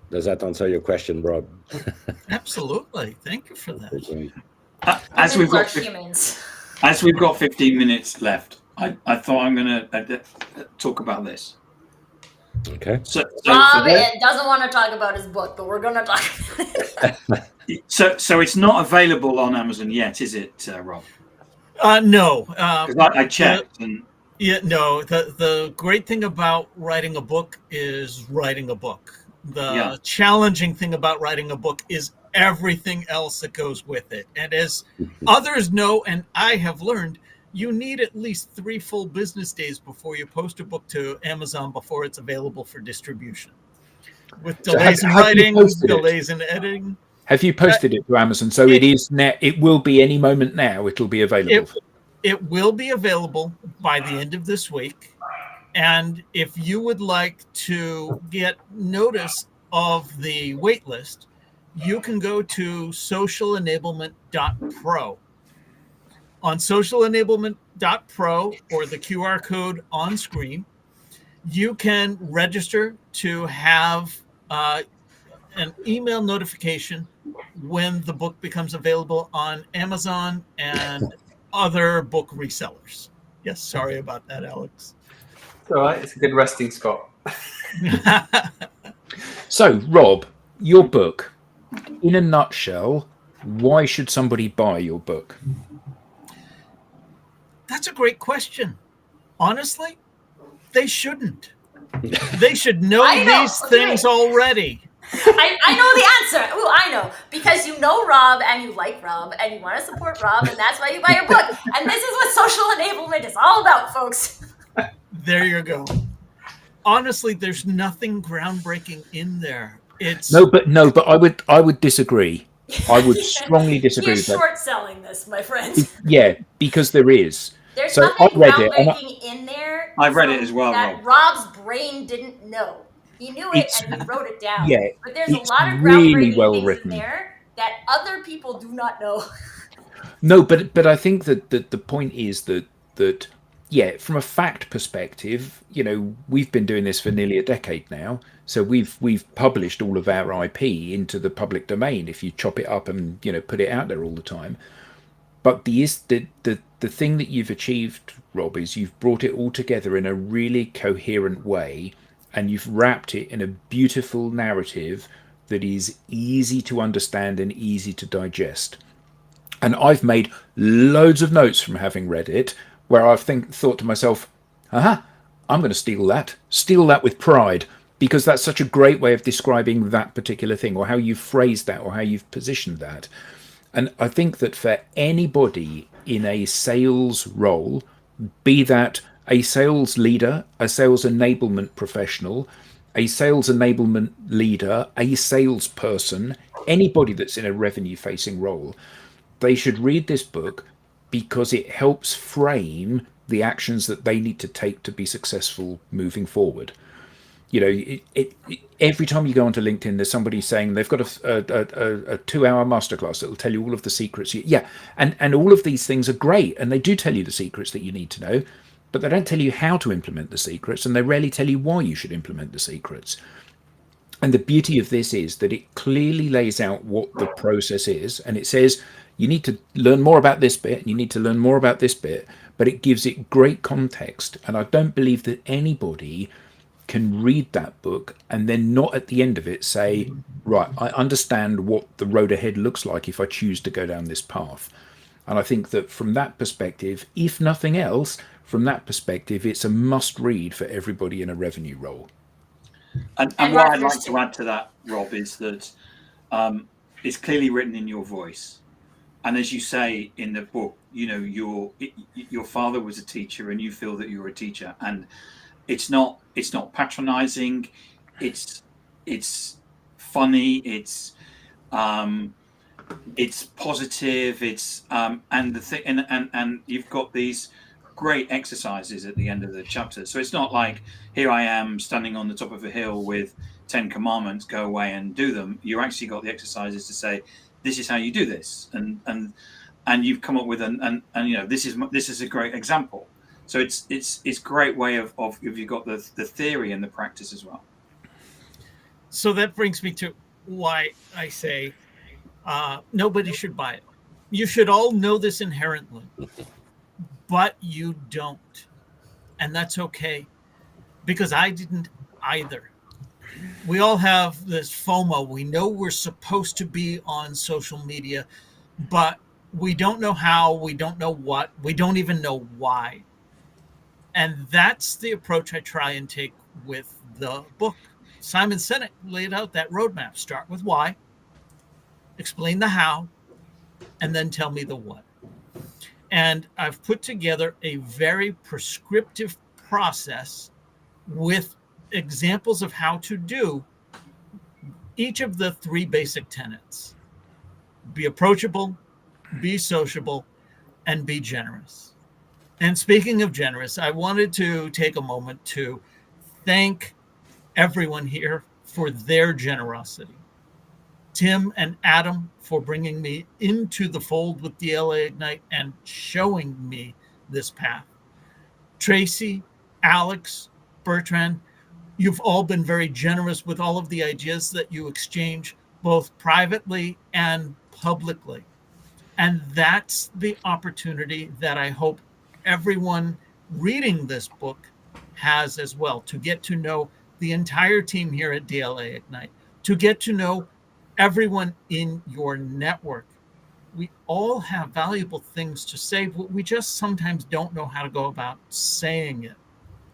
S5: Does that answer your question, Rob?
S1: Absolutely. Thank you for that.
S5: Okay,
S4: As we've got 15 minutes left, I thought I'm going to talk about this.
S5: Okay.
S4: So
S2: Rob doesn't want to talk about his book, but we're going to talk about it.
S4: So it's not available on Amazon yet, is it, Rob?
S1: No.
S4: Because I checked.
S1: Yeah, no, the great thing about writing a book is writing a book. The
S4: Yeah.
S1: challenging thing about writing a book is everything else that goes with it. And as others know, and I have learned, you need at least 3 full business days before you post a book to Amazon before it's available for distribution. With
S6: So
S1: delays in
S6: have you
S1: writing,
S6: posted it?
S1: delays in editing,
S6: Have you posted it to Amazon? So
S1: it-
S6: it is now. It will be any moment now. It'll be available.
S1: it will be available by the end of this week. And if you would like to get notice of the wait list, you can go to socialenablement.pro. On socialenablement.pro or the QR code on screen, you can register to have an email notification when the book becomes available on Amazon and other book resellers. Yes, sorry about that, Alex.
S3: It's all right. It's a good resting spot.
S6: So, Rob, your book, in a nutshell, why should somebody buy your book?
S1: That's a great question. Honestly, they shouldn't. They should know
S2: I know,
S1: these
S2: okay.
S1: things already.
S2: I know the answer. Ooh, I know. Because you know Rob and you like Rob and you want to support Rob, and that's why you buy your book. And this is what social enablement is all about, folks.
S1: There you go. Honestly, there's nothing groundbreaking in there. It's
S6: No, but I would disagree. I would strongly disagree
S2: He's
S6: with that.
S2: short selling this, my friend.
S6: Yeah, because there is.
S2: There's
S6: So
S2: nothing
S6: I read it, and
S2: groundbreaking in there.
S4: I read it as well,
S2: that
S4: Rob.
S2: Rob's brain didn't know. He knew it
S6: It's-
S2: and he wrote it down.
S6: yeah,
S2: but there's a
S6: it's
S2: lot of
S6: really
S2: groundbreaking
S6: well
S2: things
S6: written.
S2: in there that other people do not know.
S6: No, but I think that the point is that yeah, from a fact perspective, you know, we've been doing this for nearly a decade now, so we've published all of our IP into the public domain. If you chop it up and put it out there all the time, but the thing that you've achieved, Rob, is you've brought it all together in a really coherent way, and you've wrapped it in a beautiful narrative that is easy to understand and easy to digest. And I've made loads of notes from having read it, where I've thought to myself, I'm going to steal that with pride, because that's such a great way of describing that particular thing, or how you've phrased that, or how you've positioned that. And I think that for anybody in a sales role, be that a sales leader, a sales enablement professional, a sales enablement leader, a salesperson, anybody that's in a revenue facing role, they should read this book because it helps frame the actions that they need to take to be successful moving forward. Every time you go onto LinkedIn, there's somebody saying they've got a 2-hour masterclass that will tell you all of the secrets. And all of these things are great, and they do tell you the secrets that you need to know, but they don't tell you how to implement the secrets, and they rarely tell you why you should implement the secrets. And the beauty of this is that it clearly lays out what the process is, and it says you need to learn more about this bit, and you need to learn more about this bit, but it gives it great context. And I don't believe that anybody can read that book and then not at the end of it say, right, I understand what the road ahead looks like if I choose to go down this path. And I think that from that perspective, if nothing else, from that perspective, it's a must read for everybody in a revenue role.
S4: And what I'd like to add to that, Rob, is that it's clearly written in your voice. And as you say in the book, your father was a teacher and you feel that you're a teacher. And it's not patronizing. It's funny. It's positive. It's and the thing and you've got these great exercises at the end of the chapter. So it's not like, here I am standing on the top of a hill with 10 commandments, go away and do them. You actually got the exercises to say, this is how you do this, and you've come up with this is a great example. So it's great way of if you've got the theory and the practice as well.
S1: So that brings me to why I say nobody should buy it. You should all know this inherently, but you don't. And that's okay, because I didn't either. We all have this FOMO. We know we're supposed to be on social media, but we don't know how, we don't know what, we don't even know why. And that's the approach I try and take with the book. Simon Sinek laid out that roadmap. Start with why, explain the how, and then tell me the what. And I've put together a very prescriptive process with examples of how to do each of the three basic tenets: be approachable, be sociable, and be generous. And speaking of generous, I wanted to take a moment to thank everyone here for their generosity. Tim and Adam for bringing me into the fold with DLA Ignite and showing me this path. Tracy, Alex, Bertrand, you've all been very generous with all of the ideas that you exchange both privately and publicly. And that's the opportunity that I hope everyone reading this book has as well, to get to know the entire team here at DLA Ignite, to get to know everyone in your network. We all have valuable things to say, but we just sometimes don't know how to go about saying it.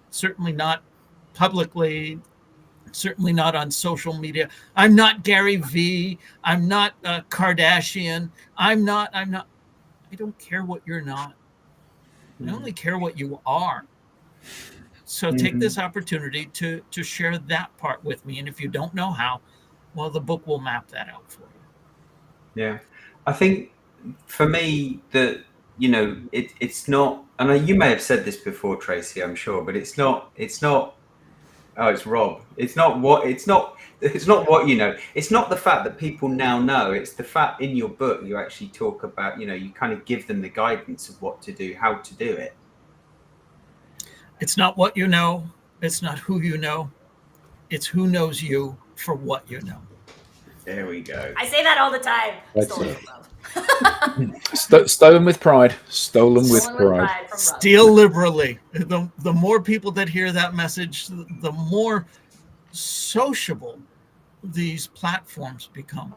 S1: Certainly not publicly, certainly not on social media. I'm not Gary Vee. I'm not Kardashian. I'm not. I don't care what you're not. I only care what you are. So take this opportunity to share that part with me. And if you don't know how, well, the book will map that out for you.
S3: Yeah, I think for me that it's not, and you may have said this before, Tracy, I'm sure, but it's not. Oh, it's Rob. It's not what. It's not what you know. It's not the fact that people now know. It's the fact in your book you actually talk about. You kind of give them the guidance of what to do, how to do it.
S1: It's not what you know. It's not who you know. It's who knows you for what you know.
S3: There we go.
S2: I say that all the time.
S5: That's
S2: Stolen
S5: it.
S2: from Rob.
S6: Stolen with pride. Stolen with
S2: Stolen with
S6: pride.
S2: pride from Rob.
S1: Steal liberally. The more people that hear that message, the more sociable these platforms become.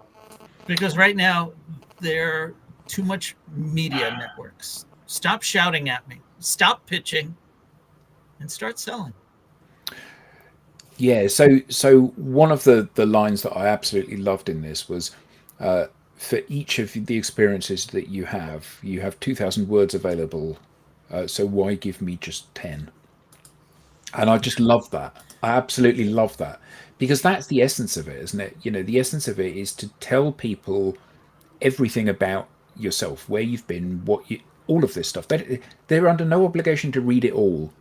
S1: Because right now, they're too much media networks. Stop shouting at me. Stop pitching and start selling.
S6: Yeah, so one of the lines that I absolutely loved in this was, for each of the experiences that you have 2,000 words available, so why give me just 10? And I just love that. I absolutely love that, because that's the essence of it, isn't it? The essence of it is to tell people everything about yourself, where you've been, all of this stuff. They're under no obligation to read it all.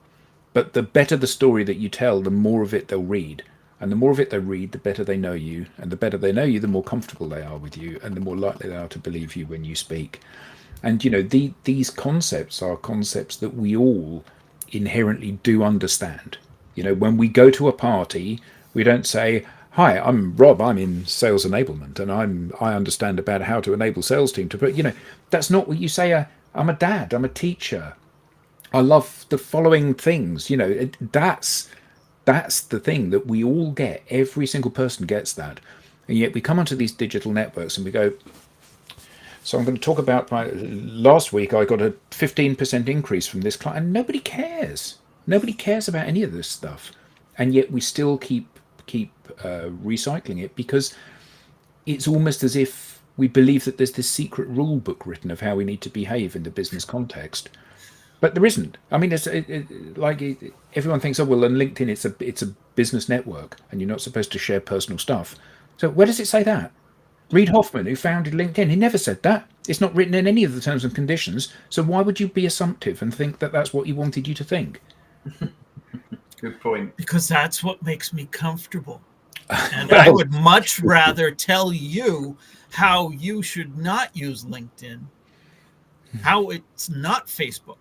S6: But the better the story that you tell, the more of it they'll read. And the more of it they read, the better they know you. And the better they know you, the more comfortable they are with you. And the more likely they are to believe you when you speak. And, these concepts are concepts that we all inherently do understand. When we go to a party, we don't say, "Hi, I'm Rob. I'm in sales enablement, and I understand about how to enable sales team to put." That's not what you say. I'm a dad. I'm a teacher. I love the following things. That's the thing that we all get. Every single person gets that, and yet we come onto these digital networks and we go. So I'm going to talk about last week. I got a 15% increase from this client, and nobody cares. Nobody cares about any of this stuff, and yet we still keep recycling it, because it's almost as if we believe that there's this secret rule book written of how we need to behave in the business context. But there isn't. I mean, everyone thinks, oh well, on LinkedIn it's a business network, and you're not supposed to share personal stuff. So where does it say that? Reid Hoffman, who founded LinkedIn, he never said that. It's not written in any of the terms and conditions. So why would you be assumptive and think that that's what he wanted you to think?
S3: Good point.
S1: Because that's what makes me comfortable. And I would much rather tell you how you should not use LinkedIn, how it's not Facebook,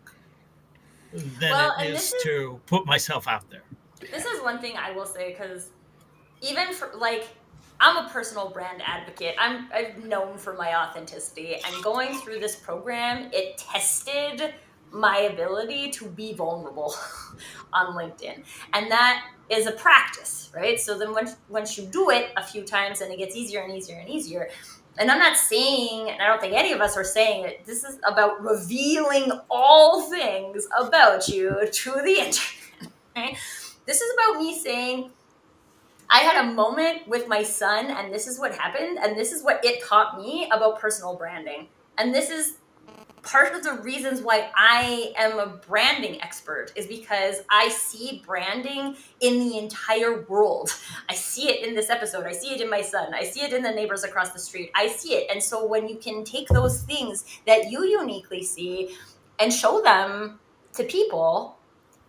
S1: than it is to put myself out there.
S2: This is one thing I will say, because even for I'm a personal brand advocate. I'm known for my authenticity, and going through this program, it tested my ability to be vulnerable on LinkedIn, and that is a practice, right? So then once you do it a few times, and it gets easier and easier and easier, And I'm not saying, and I don't think any of us are saying that this is about revealing all things about you to the internet. Right? This is about me saying, I had a moment with my son, and this is what happened, and this is what it taught me about personal branding. And this is part of the reasons why I am a branding expert, is because I see branding in the entire world. I see it in this episode. I see it in my son. I see it in the neighbors across the street. I see it. And so when you can take those things that you uniquely see and show them to people,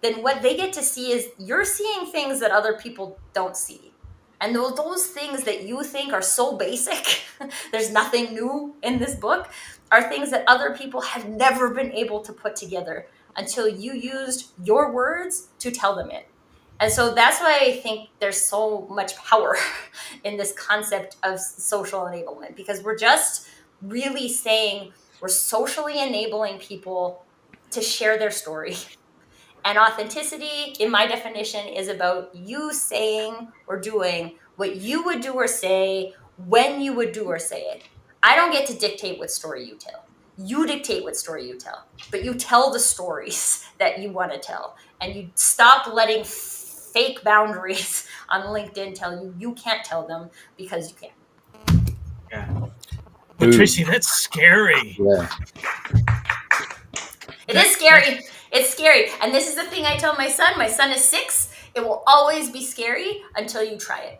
S2: then what they get to see is you're seeing things that other people don't see. And those things that you think are so basic, there's nothing new in this book, are things that other people have never been able to put together until you used your words to tell them it. And so that's why I think there's so much power in this concept of social enablement, because we're just really saying we're socially enabling people to share their story. And authenticity, in my definition, is about you saying or doing what you would do or say when you would do or say it. I don't get to dictate what story you tell. You dictate what story you tell, but you tell the stories that you want to tell. And you stop letting fake boundaries on LinkedIn tell you you can't tell them because you can't.
S3: Yeah.
S1: But
S6: Ooh.
S1: Tracy, that's scary.
S6: Yeah.
S2: It is scary. It's scary. And this is the thing I tell my son. My son is 6. It will always be scary until you try it.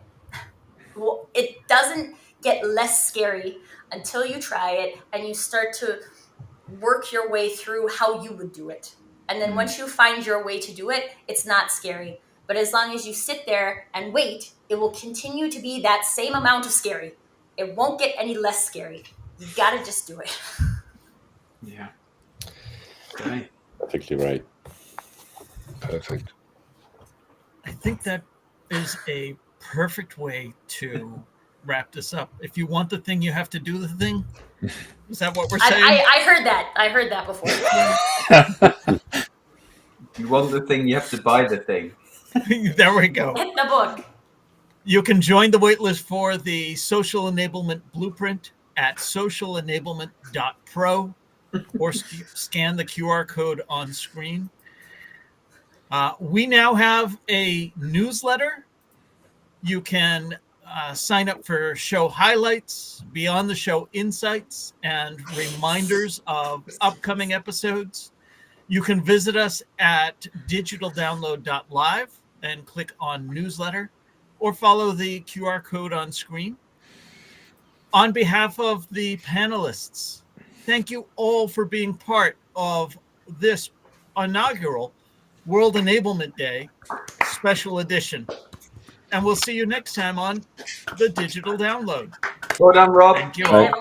S2: Well, it doesn't get less scary until you try it and you start to work your way through how you would do it. And then once you find your way to do it, it's not scary. But as long as you sit there and wait, it will continue to be that same amount of scary. It won't get any less scary. You got to just do it.
S3: Yeah. Okay.
S5: Perfectly right.
S6: Perfect.
S1: I think that is a perfect way to wrap this up. If you want the thing, you have to do the thing. Is that what we're saying?
S2: I heard that. I heard that before.
S3: You want the thing, you have to buy the thing.
S1: There we go.
S2: Get the book.
S1: You can join the waitlist for the Social Enablement Blueprint at socialenablement.pro or scan the QR code on screen. We now have a newsletter. You can sign up for show highlights, beyond the show insights, and reminders of upcoming episodes. You can visit us at digitaldownload.live and click on newsletter, or follow the QR code on screen. On behalf of the panelists, thank you all for being part of this inaugural World Enablement Day special edition. And we'll see you next time on the Digital Download.
S3: Well done, Rob.
S1: Thank you
S6: Right.
S1: all.